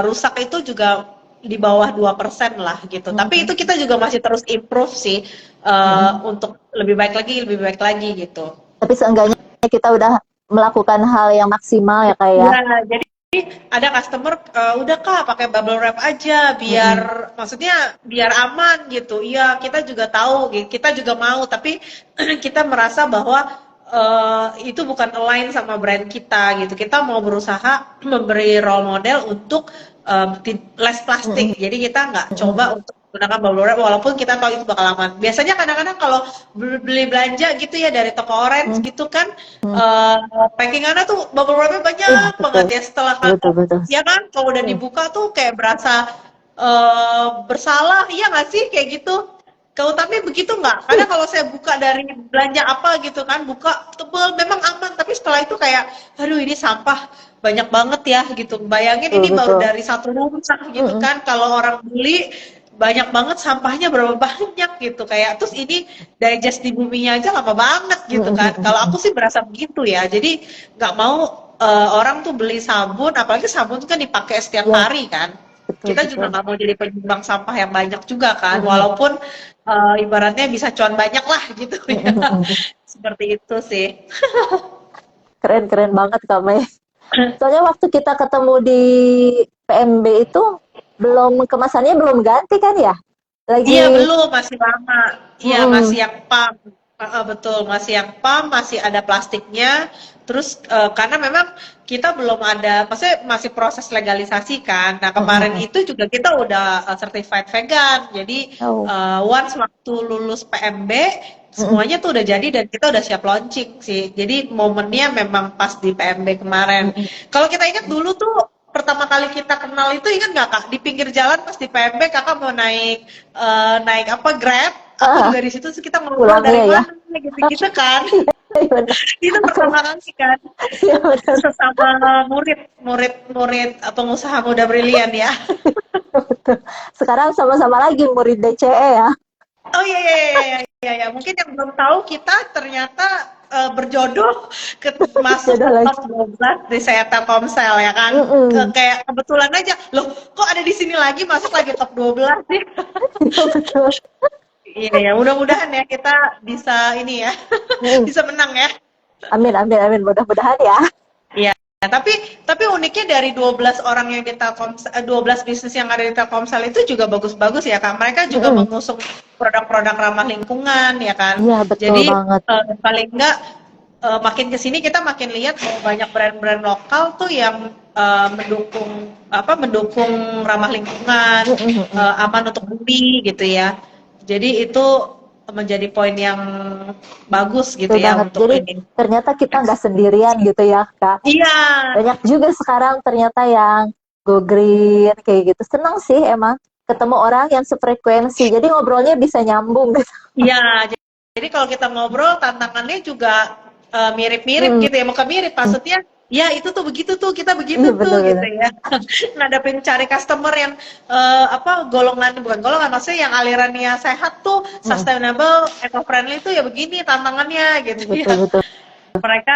rusak itu juga di bawah 2% lah gitu. Hmm, Tapi hmm, itu kita juga masih terus improve sih hmm. untuk lebih baik lagi gitu. Tapi seenggaknya kita udah melakukan hal yang maksimal ya, Kak ya. Ya, jadi ada customer udah Kak pakai bubble wrap aja biar Hmm, maksudnya biar aman gitu. Iya, kita juga tahu, kita juga mau, tapi kita merasa bahwa itu bukan align sama brand kita gitu. Kita mau berusaha memberi role model untuk less plastik. hmm, Jadi kita nggak hmm, coba hmm, untuk menggunakan bubble wrap walaupun kita tahu itu bakal aman. Biasanya kadang-kadang kalau beli belanja gitu ya dari toko orange hmm, gitu kan hmm. packingannya tuh bubble wrapnya Iya, banyak banget betul. ya setelah Betul, betul. ya kan kalau udah Hmm. dibuka tuh kayak berasa bersalah iya nggak sih kayak gitu kau tapi begitu nggak kadang kalau saya buka dari belanja apa gitu kan buka tebel memang aman tapi setelah itu kayak aduh ini sampah banyak banget ya gitu bayangin Betul, ini baru betul. dari satu rusak Hmm, gitu hmm. kan kalau orang beli banyak banget sampahnya berapa banyak gitu kayak terus ini digest di buminya aja lama banget Hmm, gitu hmm, kan hmm, kalau hmm. aku sih berasa begitu ya jadi nggak mau orang tuh beli sabun apalagi sabun tuh kan dipakai setiap Iya, hari kan betul, kita juga betul. nggak mau jadi penyumbang sampah yang banyak juga kan Hmm, hmm, walaupun ibaratnya bisa cuan banyak lah gitu hmm, ya hmm, hmm, hmm. seperti itu sih. Keren, keren banget Kak Mei. Soalnya waktu kita ketemu di PMB itu kemasannya belum ganti kan ya? Iya Lagi, belum, masih lama. Iya mm-mm, masih yang pump. Betul, masih yang pump, masih ada plastiknya. Terus karena memang kita belum ada, maksudnya masih proses legalisasi kan. Nah kemarin mm-mm. itu juga kita udah certified vegan. Jadi Oh, once waktu lulus PMB mm-mm, semuanya tuh udah jadi dan kita udah siap launching sih. Jadi momennya memang pas di PMB kemarin. mm-mm. Kalau kita ingat dulu tuh pertama kali kita kenal itu ingat nggak kak di pinggir jalan pas di PMB kakak mau naik naik apa Grab aku Ah, juga di situ terus kita ngobrol pulangnya dari ya. mana gitu-gitu kan Iya, benar. itu Aku, pertama kali kan iya benar. sesama murid pengusaha muda brilian ya. Betul. Sekarang sama-sama lagi murid DCE ya. Oh iya iya iya iya iya ya. Mungkin yang belum tahu kita ternyata berjodoh masuk Jodoh ke lagi. top 12 di saya Telkomsel ya kan. Mm-mm. Kayak kebetulan aja. Loh, kok ada di sini lagi masuk lagi top 12 sih? Iya betul. Iya ya, mudah-mudahan ya kita bisa ini ya. Mm. Bisa menang ya. Amin, amin, amin. Mudah-mudahan ya. Iya. Tapi uniknya dari 12 orang yang di Telkomsel 12 bisnis yang ada di Telkomsel itu juga bagus-bagus ya Kak. Mereka juga Mm-mm. mengusung produk-produk ramah lingkungan ya kan. Iya, betul Jadi banget. paling enggak makin ke sini kita makin lihat bahwa banyak brand-brand lokal tuh yang mendukung ramah lingkungan, Mm-mm. aman untuk bumi gitu ya. Jadi itu menjadi poin yang bagus gitu Betul ya banget. untuk Jadi ini. ternyata kita nggak sendirian gitu ya, Kak. Iya, Banyak juga sekarang ternyata yang go green kayak gitu. Senang sih emang. ketemu orang yang sefrekuensi, jadi ngobrolnya bisa nyambung gitu. Iya, jadi kalau kita ngobrol tantangannya juga mirip-mirip Mm, gitu ya, bukan mirip maksudnya ya itu tuh begitu tuh kita begitu iya tuh gitu betul-betul. ya. Ngadepin cari customer yang apa golongan bukan golongan maksudnya yang alirannya sehat tuh Mm, sustainable, eco-friendly tuh ya begini tantangannya gitu ya. betul-betul. Mereka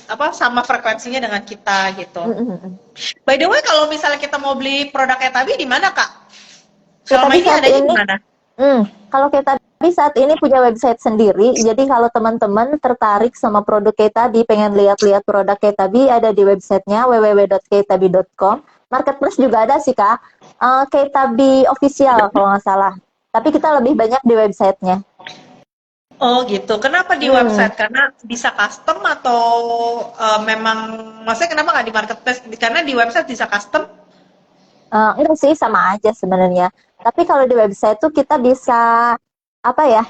apa sama frekuensinya dengan kita gitu. Mm, mm, mm. By the way kalau misalnya kita mau beli produknya Tabi di mana Kak? Kita Selama di ini saat adanya di ini mana? Kalau kita di saat ini punya website sendiri, jadi kalau teman-teman tertarik sama produk Ketabi, pengen lihat-lihat produk Ketabi, ada di websitenya www.ketabi.com. Marketplace juga ada sih Kak, Ketabi official kalau nggak salah. Tapi kita lebih banyak di websitenya. Oh gitu. Kenapa di Hmm. website? Karena bisa custom atau memang maksudnya kenapa nggak di marketplace? Karena di website bisa custom. Enggak sih, sama aja sebenarnya. Tapi kalau di website tuh kita bisa apa ya,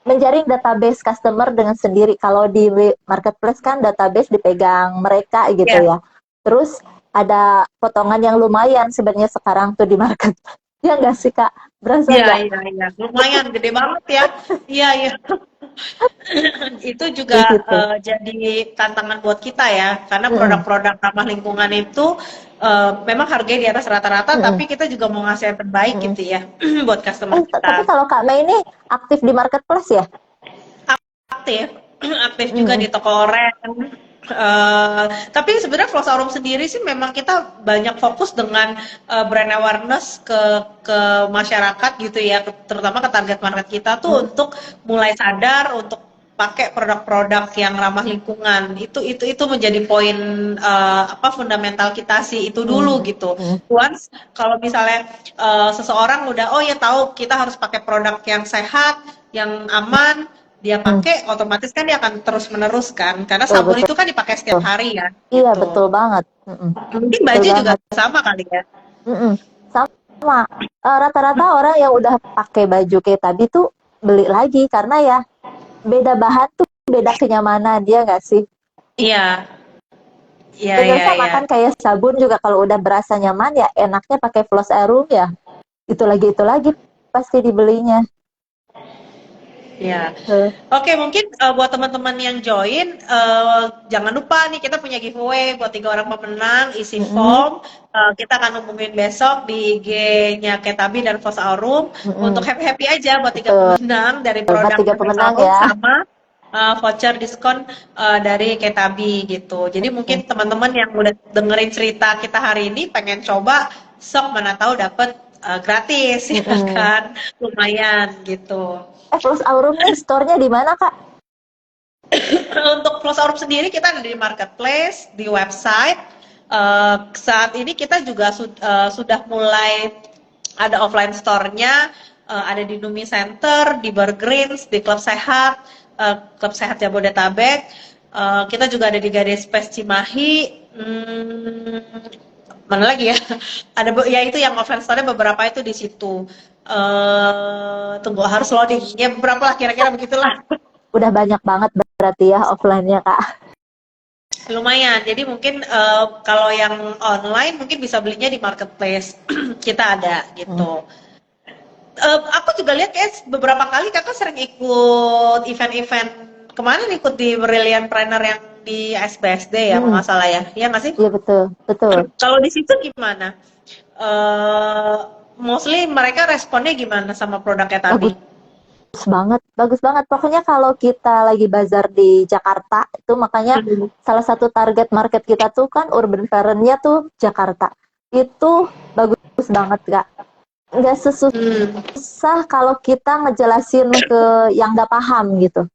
menjaring database customer dengan sendiri. Kalau di marketplace kan database dipegang mereka gitu Ya, ya. Terus ada potongan yang lumayan sebenarnya sekarang tuh di market. Ya nggak sih Kak? Berasa iya, nggak? iya, iya. Lumayan gede banget ya. Iya, iya. Itu juga Di situ. jadi tantangan buat kita ya, karena Mm-mm. produk-produk ramah lingkungan itu memang harganya di atas rata-rata, tapi Mm-mm. kita juga mau ngasih yang terbaik Mm-mm. gitu ya buat customer kita. Tapi kalau Kak Mei ini aktif di marketplace ya? Aktif, aktif juga di Mm-mm. toko oren. Tapi sebenarnya Flossarum sendiri sih memang kita banyak fokus dengan brand awareness ke masyarakat gitu ya, terutama ke target market kita tuh Mm-mm. untuk mulai sadar untuk pakai produk-produk yang ramah lingkungan. Itu menjadi poin apa fundamental kita sih itu dulu gitu. Mm-mm. Once kalau misalnya seseorang udah oh ya tahu kita harus pakai produk yang sehat, yang aman, dia Mm-mm. pakai otomatis kan dia akan terus menerus kan karena Betul, sabun betul. itu kan dipakai setiap hari ya Iya, betul gitu. banget. Mm-mm. Mungkin Betul baju juga banget. sama kali ya. Mm-mm. Sama. Rata-rata orang yang udah pakai baju kayak tadi tuh beli lagi karena ya beda bahan tuh beda kenyamanan dia nggak sih? Iya, iya, Bener iya, sama iya. kan kayak sabun juga kalau udah berasa nyaman ya enaknya pakai Floss Arum ya. Itu lagi pasti dibelinya. Ya, Eh, oke mungkin buat teman-teman yang join, jangan lupa nih kita punya giveaway buat 3 orang pemenang, isi mm-mm, form, kita akan umumin besok di IG-nya Ketabi dan Fos Aurum untuk mm-mm. happy-happy aja buat 3 Betul. pemenang dari Buat produk tiga Fos pemenang Aurum ya. sama voucher diskon dari Ketabi gitu. Jadi mungkin Mm. teman-teman yang udah dengerin cerita kita hari ini pengen coba, sok mana tahu dapet gratis ya Mm-mm. kan, lumayan gitu. Floss Aurum nih store-nya di mana Kak? Untuk Close Out sendiri kita ada di marketplace, di website. Saat ini kita juga sudah mulai ada offline store-nya, ada di Numi Center, di Burgreens, di Klub Sehat Jabodetabek. Kita juga ada di Gade Space Cimahi. Mana lagi ya? Ada ya itu yang offline store-nya beberapa itu di situ. Tunggu harus loading. Ya beberapa lah kira-kira begitulah. Udah banyak banget berarti ya offline-nya Kak. Lumayan, jadi mungkin kalau yang online mungkin bisa belinya di marketplace kita ada Mm. gitu. Aku juga lihat kayak beberapa kali kakak sering ikut event-event kemarin ikut di Brilliant Planner yang di SBSD ya, kalau Mm. nggak salah ya, iya nggak sih? Iya betul, betul. Kalau di situ gimana? Eh Mostly mereka responnya gimana sama produknya Tabi? Bagus banget, bagus banget. Pokoknya kalau kita lagi bazar di Jakarta, itu makanya Hmm. salah satu target market kita tuh kan urban fair-nya tuh Jakarta. Itu bagus banget, Kak. Nggak Hmm. sesusah kalau kita ngejelasin ke yang nggak paham gitu.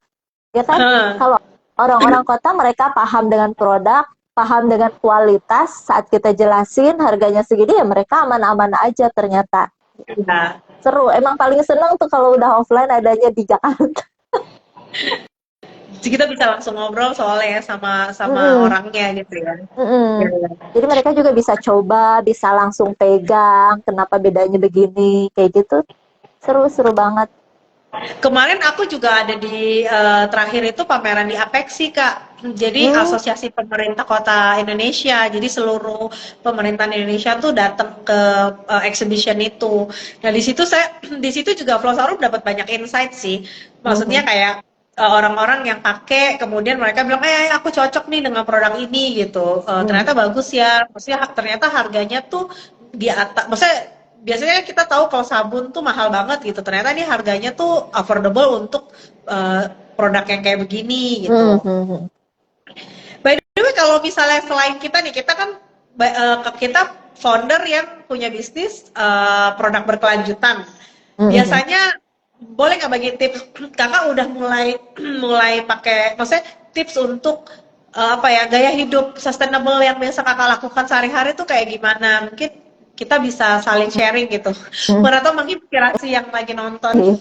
Ya kan, Hah. kalau orang-orang kota mereka paham dengan produk, paham dengan kualitas, saat kita jelasin harganya segini ya mereka aman-aman aja ternyata. Nah, Seru, emang paling seneng tuh kalau udah offline adanya di Jakarta. jadi kita bisa langsung ngobrol soalnya ya sama sama Mm-mm, orangnya gitu ya. mm-mm. Iya. Jadi mereka juga bisa coba, bisa langsung pegang, kenapa bedanya begini, kayak gitu. Seru-seru banget. Kemarin aku juga ada di terakhir itu pameran di Apexi, Kak. Jadi Hmm, Asosiasi Pemerintah Kota Indonesia. Jadi seluruh pemerintahan Indonesia tuh datang ke exhibition itu. Nah, di situ di situ juga Flosarum dapat banyak insight sih. Maksudnya mhm, kayak orang-orang yang pakai, kemudian mereka bilang, aku cocok nih dengan produk ini gitu. mhm, Ternyata bagus ya. Maksudnya ternyata harganya tuh di atas. Maksudnya biasanya kita tahu kalau sabun tuh mahal banget gitu. Ternyata ini harganya tuh affordable untuk produk yang kayak begini mhm, gitu. mhm, By the way, kalau misalnya selain kita nih, kita kan kita founder yang punya bisnis produk berkelanjutan. mhm. Biasanya boleh nggak bagi tips? Kakak udah mulai mulai pakai, maksudnya tips untuk apa ya, gaya hidup sustainable yang biasa kakak lakukan sehari-hari tuh kayak gimana? Mungkin kita bisa saling sharing gitu. Mhm. Mana tahu mungkin inspirasi yang lagi nonton. Iya.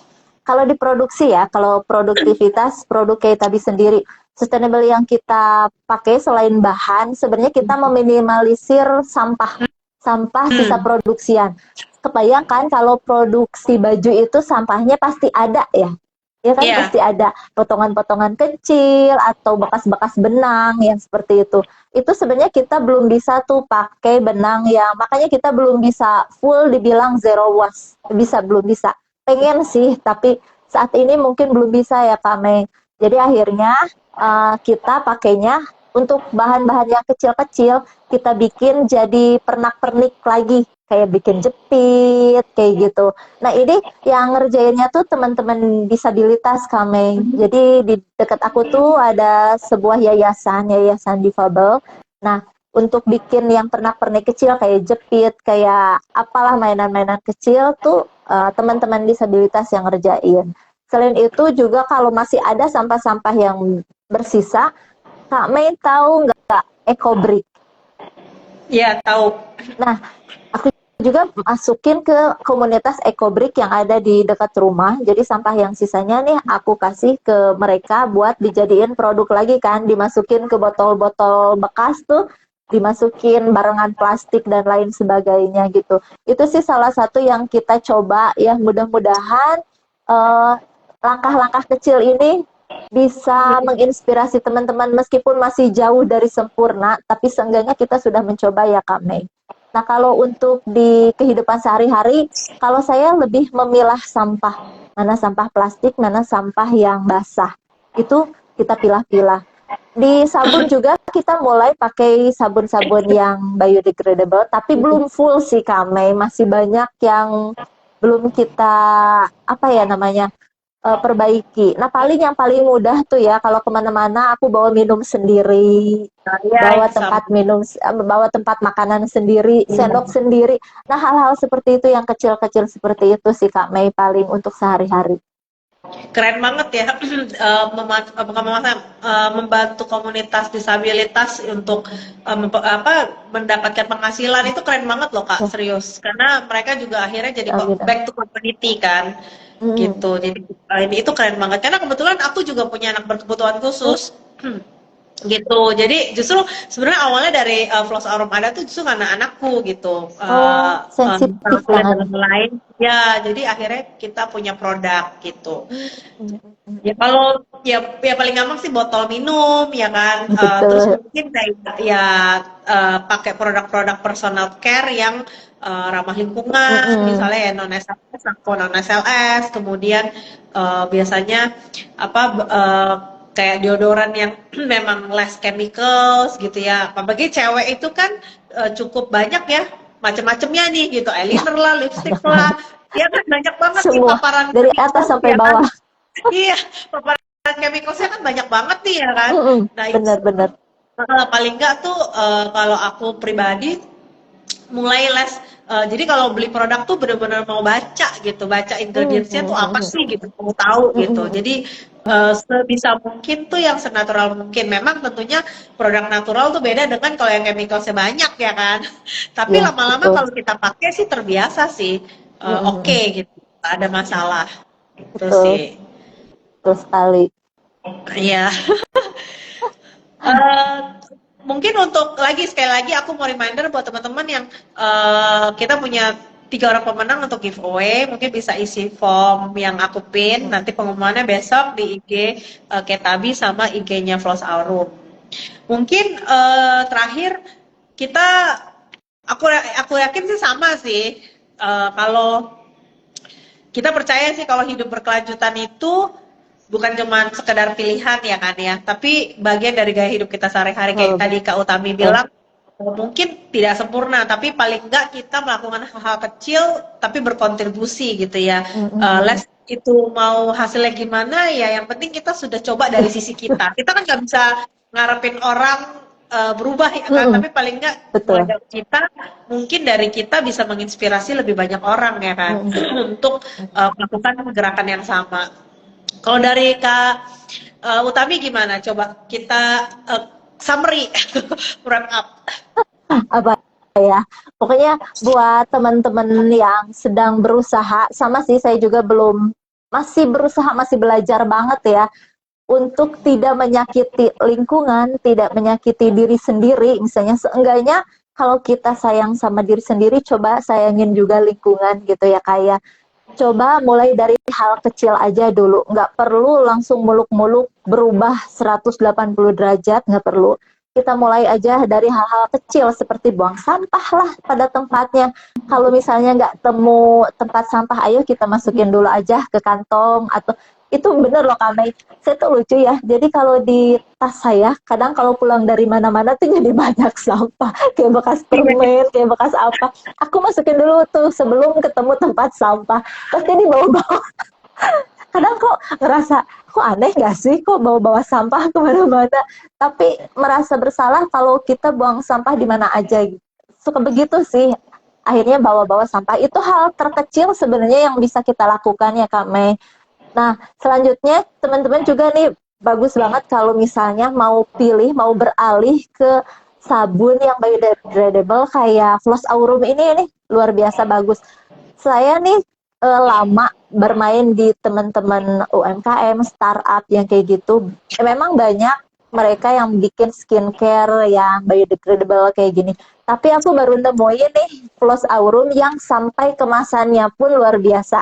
Kalau diproduksi ya, kalau produktivitas produk kayak tadi sendiri, sustainable yang kita pakai selain bahan, sebenarnya kita meminimalisir sampah, sampah sisa Hmm, produksian. Kebayangkan kalau produksi baju itu sampahnya pasti ada ya, ya kan iya. pasti ada potongan-potongan kecil atau bekas-bekas benang yang seperti itu. Itu sebenarnya kita belum bisa tuh pakai benang yang, makanya kita belum bisa full dibilang zero waste, belum bisa. Pengen sih, tapi saat ini mungkin belum bisa ya Kak Mei. Jadi akhirnya kita pakainya untuk bahan-bahan yang kecil-kecil, kita bikin jadi pernak-pernik lagi, kayak bikin jepit, kayak gitu. Nah ini yang ngerjainnya tuh teman-teman disabilitas Kak Mei. Jadi di dekat aku tuh ada sebuah yayasan, yayasan difabel. Nah, untuk bikin yang pernak-pernik kecil kayak jepit, kayak apalah mainan-mainan kecil tuh teman-teman disabilitas yang ngerjain. Selain itu juga kalau masih ada sampah-sampah yang bersisa, Kak Mei tahu nggak EcoBrick? Iya, tahu. Nah, aku juga masukin ke komunitas EcoBrick yang ada di dekat rumah. Jadi sampah yang sisanya nih aku kasih ke mereka buat dijadiin produk lagi kan, dimasukin ke botol-botol bekas tuh, dimasukin barengan plastik dan lain sebagainya gitu. Itu sih salah satu yang kita coba ya, mudah-mudahan eh, langkah-langkah kecil ini bisa menginspirasi teman-teman meskipun masih jauh dari sempurna, tapi seenggaknya kita sudah mencoba ya Kak Mei. Nah, kalau untuk di kehidupan sehari-hari, kalau saya lebih memilah sampah, mana sampah plastik, mana sampah yang basah. Itu kita pilah-pilah. Di sabun juga kita mulai pakai sabun-sabun yang biodegradable, tapi belum full sih Kak Mei. Masih banyak yang belum kita, apa ya namanya, perbaiki. Nah, yang paling mudah tuh ya, kalau kemana-mana aku bawa minum sendiri, Nah, iya bawa itu sama. tempat minum, bawa tempat makanan sendiri, sendok sendiri. Nah, hal-hal seperti itu yang kecil-kecil seperti itu sih Kak Mei paling untuk sehari-hari. Keren banget ya, membantu komunitas disabilitas untuk mendapatkan penghasilan itu keren banget loh Kak, Ya, serius. Karena mereka juga akhirnya jadi gitu. back to community kan, Hmm. gitu. Jadi ini itu keren banget. Karena kebetulan aku juga punya anak berkebutuhan khusus. Gitu. Jadi justru sebenarnya awalnya dari Floss Arum ada tuh justru karena anakku gitu. Oh, sensitif Kalau kuliah tangannya. dengan lain, ya jadi akhirnya kita punya produk gitu. Hmm, hmm, hmm, Ya kalau ya paling gampang sih botol minum ya kan. Terus betul. mungkin kayak ya pakai produk-produk personal care yang ramah lingkungan, Mm-mm. misalnya ya non SLS, sampo non SLS, kemudian biasanya apa kayak deodoran yang memang less chemicals gitu ya. Apalagi cewek itu kan cukup banyak ya macam-macamnya nih gitu, eyeliner lah, lipstick Banyak lah, banget. ya kan banyak banget nih Semua paparan dari atas chemicals sampai ya kan. bawah. Iya, paparan chemicalsnya kan banyak banget nih ya kan. Mm-mm. Nah itu Benar-benar. paling nggak tuh kalau aku pribadi mulai les. Jadi kalau beli produk tuh benar-benar mau baca gitu, baca ingredientsnya tuh apa Mm-mm. sih gitu, mau tahu gitu. Mm-mm. Jadi sebisa mungkin tuh yang senatural mungkin. Memang tentunya produk natural tuh beda dengan kalau yang chemicalsnya banyak ya kan. Tapi Ya, lama-lama betul. kalau kita pakai sih terbiasa sih, oke Mm-mm. gitu, nggak ada masalah. Itu Betul, sih. betul sekali. Iya. Eh, Mungkin untuk lagi sekali lagi aku mau reminder buat teman-teman yang kita punya tiga orang pemenang untuk giveaway. Mungkin bisa isi form yang aku pin. Nanti pengumumannya besok di IG Ketabi sama IG-nya Floss Aurum. Mungkin terakhir kita aku yakin sih sama sih. Kalau kita percaya sih kalau hidup berkelanjutan itu bukan cuma sekedar pilihan ya kan ya, tapi bagian dari gaya hidup kita sehari-hari kayak tadi Kak Utami bilang mungkin tidak sempurna, tapi paling enggak kita melakukan hal-hal kecil tapi berkontribusi gitu ya. Les itu mau hasilnya gimana ya, yang penting kita sudah coba dari sisi kita. Kita kan nggak bisa ngarepin orang berubah ya kan, tapi paling enggak mulai dari kita, mungkin dari kita bisa menginspirasi lebih banyak orang ya kan, untuk melakukan gerakan yang sama. Kalau dari Kak Utami gimana? Coba kita summary, wrap up. Apa ya? Pokoknya buat teman-teman yang sedang berusaha, sama sih saya juga masih berusaha, masih belajar banget ya untuk tidak menyakiti lingkungan, tidak menyakiti diri sendiri. Misalnya seenggaknya kalau kita sayang sama diri sendiri, coba sayangin juga lingkungan gitu ya, kayak coba mulai dari hal kecil aja dulu. Nggak perlu langsung muluk-muluk berubah 180 derajat, nggak perlu. Kita mulai aja dari hal-hal kecil seperti buang sampah lah pada tempatnya. Kalau misalnya nggak temu tempat sampah, ayo kita masukin dulu aja ke kantong. Atau itu bener loh Kak Mei, saya tuh lucu ya. Jadi kalau di tas saya, kadang kalau pulang dari mana-mana tuh jadi banyak sampah. Kayak bekas permen, kayak bekas apa. Aku masukin dulu tuh sebelum ketemu tempat sampah. Pasti dibawa-bawa. Kadang kok ngerasa, kok aneh gak sih kok bawa-bawa sampah kemana-mana. Tapi merasa bersalah kalau kita buang sampah di mana aja. Suka begitu sih. Akhirnya bawa-bawa sampah. Itu hal terkecil sebenarnya yang bisa kita lakukan ya Kak Mei. Nah, selanjutnya teman-teman juga nih bagus banget kalau misalnya mau beralih ke sabun yang biodegradable kayak Floss Aurum ini luar biasa bagus. Saya nih lama bermain di teman-teman UMKM, startup yang kayak gitu. Memang banyak mereka yang bikin skincare yang biodegradable kayak gini. Tapi aku baru nemuin nih Floss Aurum yang sampai kemasannya pun luar biasa.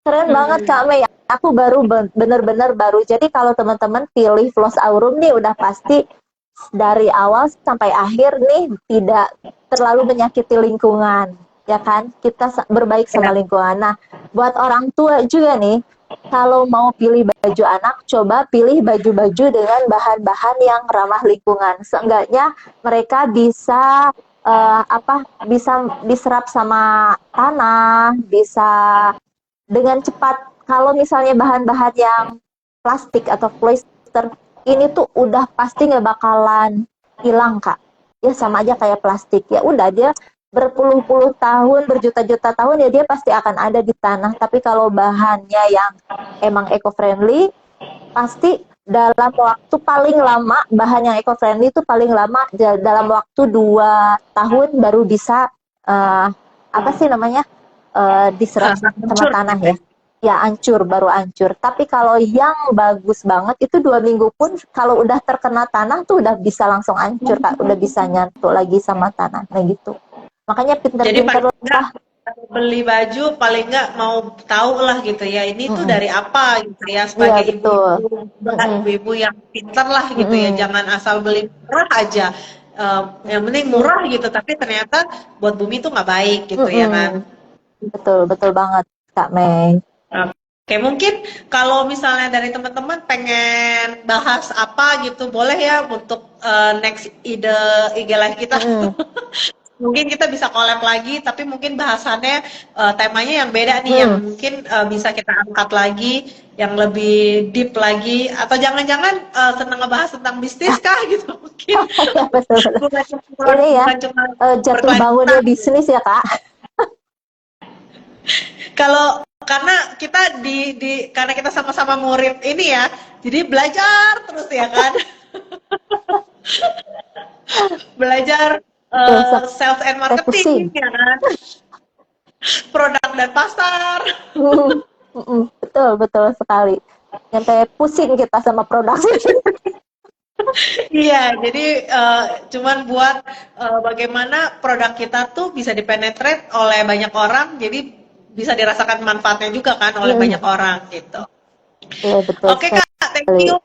Keren banget Kak Mei. Aku bener-bener baru. Jadi kalau teman-teman pilih Floss Aurum nih udah pasti dari awal sampai akhir nih tidak terlalu menyakiti lingkungan. Ya kan? Kita berbaik sama lingkungan. Nah, buat orang tua juga nih, kalau mau pilih baju anak, coba pilih baju-baju dengan bahan-bahan yang ramah lingkungan. Seenggaknya mereka bisa bisa diserap sama tanah, bisa dengan cepat. Kalau misalnya bahan-bahan yang plastik atau polyester ini tuh udah pasti nggak bakalan hilang Kak. Ya sama aja kayak plastik. Ya udah dia berpuluh-puluh tahun, berjuta-juta tahun ya dia pasti akan ada di tanah. Tapi kalau bahannya yang emang eco-friendly, pasti dalam waktu paling lama, bahan yang eco-friendly itu paling lama dalam waktu 2 tahun baru bisa diserap sama tanah ya. Ya baru hancur. Tapi kalau yang bagus banget itu 2 minggu pun kalau udah terkena tanah tuh udah bisa langsung hancur Kak, udah bisa nyatu lagi sama tanah. Nah gitu. Makanya pinter-pinter lah. Beli baju paling nggak mau tahu lah gitu ya, ini tuh dari apa gitu ya, sebagai ibu-ibu yang pinter lah gitu ya, jangan asal beli murah aja. Yang penting murah gitu, tapi ternyata buat bumi tuh nggak baik gitu ya kan. Betul banget Kak Mei. Oke, mungkin kalau misalnya dari teman-teman pengen bahas apa gitu, boleh ya untuk next IG live kita. Mungkin kita bisa collab lagi, tapi mungkin bahasannya temanya yang beda nih, yang mungkin bisa kita angkat lagi, yang lebih deep lagi, atau jangan-jangan senang ngebahas tentang bisnis kah gitu mungkin. Ini ya jatuh bangunnya bisnis ya Kak. Karena kita karena kita sama-sama murid ini ya, jadi belajar terus ya kan. Belajar sales and marketing ya kan, produk dan pasar. Betul sekali. Sampai pusing kita sama produk. Iya, jadi cuman buat bagaimana produk kita tuh bisa dipenetrate oleh banyak orang, jadi bisa dirasakan manfaatnya juga kan oleh banyak Mm-mm. orang gitu. Iya, betul Oke Kak, thank sekali. you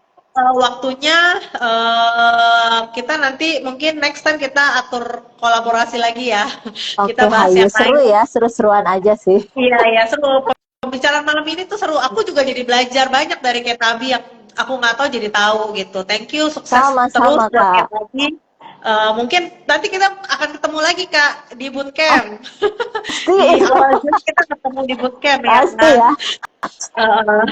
waktunya. Kita nanti mungkin next time kita atur kolaborasi lagi ya. Oke, Kita bahas hayu. yang Seru lain. ya, seru-seruan aja sih. Iya, ya seru. Pembicaraan malam ini tuh seru. Aku juga jadi belajar banyak dari Ketabi yang aku nggak tahu jadi tahu gitu. Thank you, sukses terus Sama-sama, buat Kak. Ketabi. Mungkin nanti kita akan ketemu lagi Kak di Oh, bootcamp. pasti, Di awal Juni kita ketemu di bootcamp ya pasti kan. ya. Eh,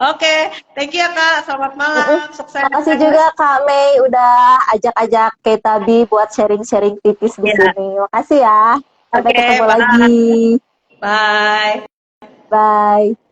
Oke, thank you ya Kak. Selamat Mm-mm. malam, sukses. Makasih juga Kak Mei udah ajak-ajak Ketabi buat sharing-sharing tipis di Ya, sini. Makasih ya. Sampai oke, ketemu lagi. bye. Bye. Bye.